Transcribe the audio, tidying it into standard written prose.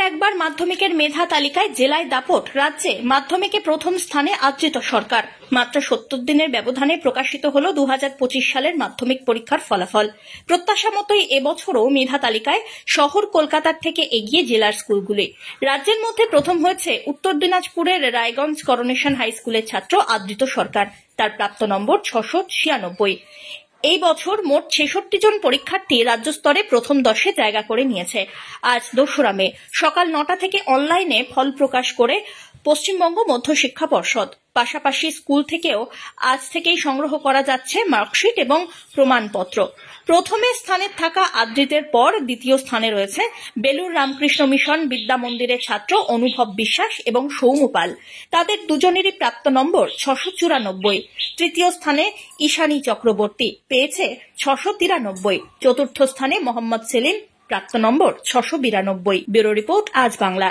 একবার মাধ্যমিকের মেধা তালিকায় জেলায় দাপট, রাজ্যে মাধ্যমিকে প্রথম স্থানে আদৃত সরকার। মাত্র 70 দিনের ব্যবধানে প্রকাশিত হল 2025 সালের মাধ্যমিক পরীক্ষার ফলাফল। প্রত্যাশা মতোই এবছরও মেধা তালিকায় শহর কলকাতার থেকে এগিয়ে জেলার স্কুলগুলি। রাজ্যের মধ্যে প্রথম হয়েছে উত্তর দিনাজপুরের রায়গঞ্জ করোনেশন হাই স্কুলের ছাত্র আদৃত সরকার। তার প্রাপ্ত নম্বর 696। এই বছর মোট 66 জন পরীক্ষার্থী রাজ্য স্তরে প্রথম 10-এ জায়গা করে নিয়েছে। আজ 2রা মে সকাল 9টা থেকে অনলাইনে ফল প্রকাশ করে পশ্চিমবঙ্গ মধ্যশিক্ষা পর্ষদ। পাশাপাশি স্কুল থেকেও আজ থেকেই সংগ্রহ করা যাচ্ছে মার্কশিট এবং প্রমাণপত্র। প্রথমে স্থানে থাকা আদৃতের পর দ্বিতীয় স্থানে রয়েছে বেলুর রামকৃষ্ণ মিশন বিদ্যা মন্দিরের ছাত্র অনুভব বিশ্বাস এবং সৌম্য পাল। তাদের দুজনেরই প্রাপ্ত নম্বর 694। তৃতীয় স্থানে ঈশানী চক্রবর্তী পেয়েছে 693। চতুর্থ স্থানে মোহাম্মদ সেলিম, প্রাপ্ত নম্বর 692। ব্যুরো রিপোর্ট, আজ বাংলা।